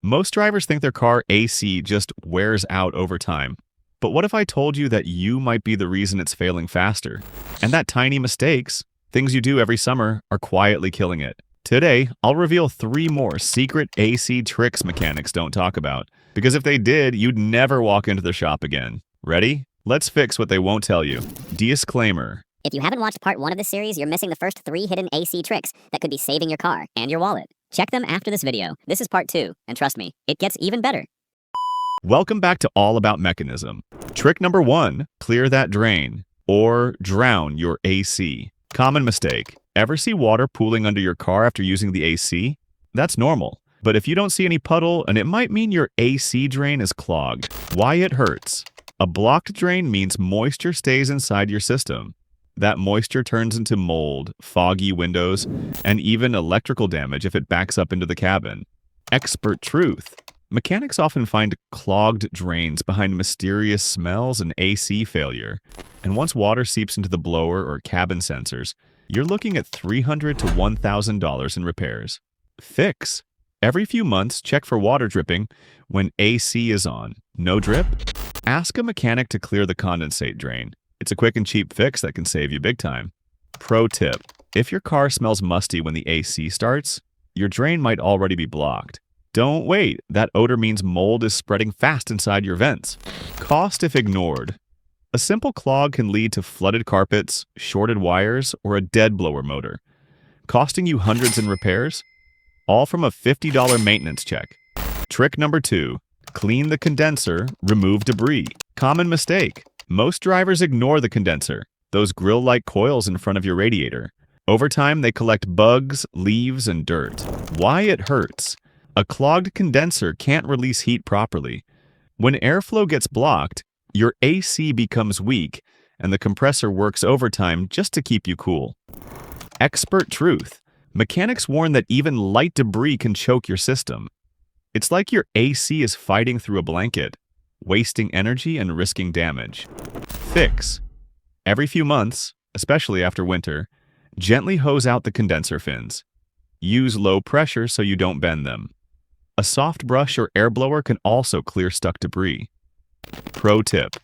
Most drivers think their car AC just wears out over time. But what if I told you that you might be the reason it's failing faster? And that tiny mistakes, things you do every summer, are quietly killing it. Today, I'll reveal 3 more secret AC tricks mechanics don't talk about. Because if they did, you'd never walk into the shop again. Ready? Let's fix what they won't tell you. Disclaimer. If you haven't watched part 1 of this series, you're missing the first 3 hidden AC tricks that could be saving your car and your wallet. Check them after this video. This is part 2, and trust me, it gets even better. Welcome back to All About Mechanizam. Trick number 1, clear that drain, or drown your AC. Common mistake. Ever see water pooling under your car after using the AC? That's normal. But if you don't see any puddle, and it might mean your AC drain is clogged. Why it hurts. A blocked drain means moisture stays inside your system. That moisture turns into mold, foggy windows, and even electrical damage if it backs up into the cabin. Expert truth. Mechanics often find clogged drains behind mysterious smells and AC failure. And once water seeps into the blower or cabin sensors, you're looking at $300 to $1,000 in repairs. Fix. Every few months, check for water dripping when AC is on. No drip? Ask a mechanic to clear the condensate drain. It's a quick and cheap fix that can save you big time. Pro tip. If your car smells musty when the AC starts, your drain might already be blocked. Don't wait. That odor means mold is spreading fast inside your vents. Cost if ignored. A simple clog can lead to flooded carpets, shorted wires, or a dead blower motor, costing you hundreds in repairs, all from a $50 maintenance check. Trick number 2. Clean the condenser, remove debris. Common mistake. Most drivers ignore the condenser, those grill-like coils in front of your radiator. Over time, they collect bugs, leaves, and dirt. Why it hurts. A clogged condenser can't release heat properly. When airflow gets blocked, your AC becomes weak, and the compressor works overtime just to keep you cool. Expert truth. Mechanics warn that even light debris can choke your system. It's like your AC is fighting through a blanket, wasting energy and risking damage. Fix. Every few months, especially after winter, gently hose out the condenser fins. Use low pressure so you don't bend them. A soft brush or air blower can also clear stuck debris. Pro tip.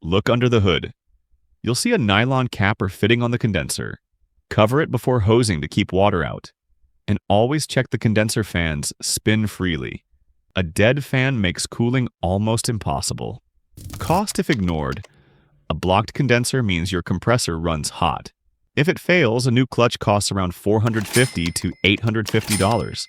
Look under the hood. You'll see a nylon cap or fitting on the condenser. Cover it before hosing to keep water out. And always check the condenser fans spin freely. A dead fan makes cooling almost impossible. Cost if ignored. A blocked condenser means your compressor runs hot. If it fails, a new clutch costs around $450 to $850.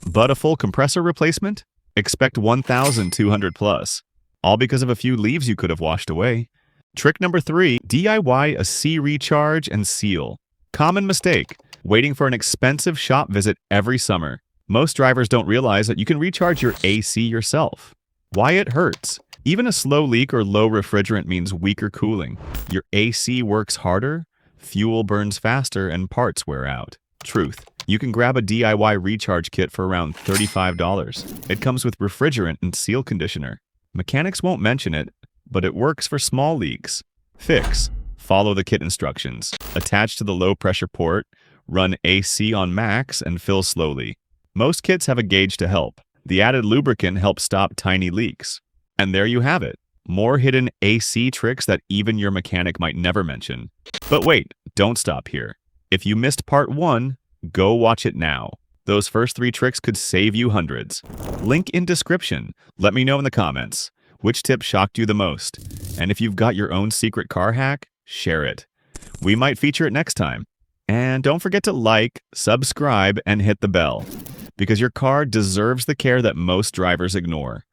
But a full compressor replacement? Expect $1,200 plus. All because of a few leaves you could have washed away. Trick number 3, DIY a C recharge and seal. Common mistake, waiting for an expensive shop visit every summer. Most drivers don't realize that you can recharge your AC yourself. Why it hurts. Even a slow leak or low refrigerant means weaker cooling. Your AC works harder, fuel burns faster, and parts wear out. Truth. You can grab a DIY recharge kit for around $35. It comes with refrigerant and seal conditioner. Mechanics won't mention it, but it works for small leaks. Fix. Follow the kit instructions. Attach to the low pressure port, run AC on max, and fill slowly. Most kits have a gauge to help. The added lubricant helps stop tiny leaks. And there you have it. More hidden AC tricks that even your mechanic might never mention. But wait, don't stop here. If you missed part 1, go watch it now. Those first 3 tricks could save you hundreds. Link in description. Let me know in the comments. Which tip shocked you the most? And if you've got your own secret car hack, share it. We might feature it next time. And don't forget to like, subscribe, and hit the bell. Because your car deserves the care that most drivers ignore.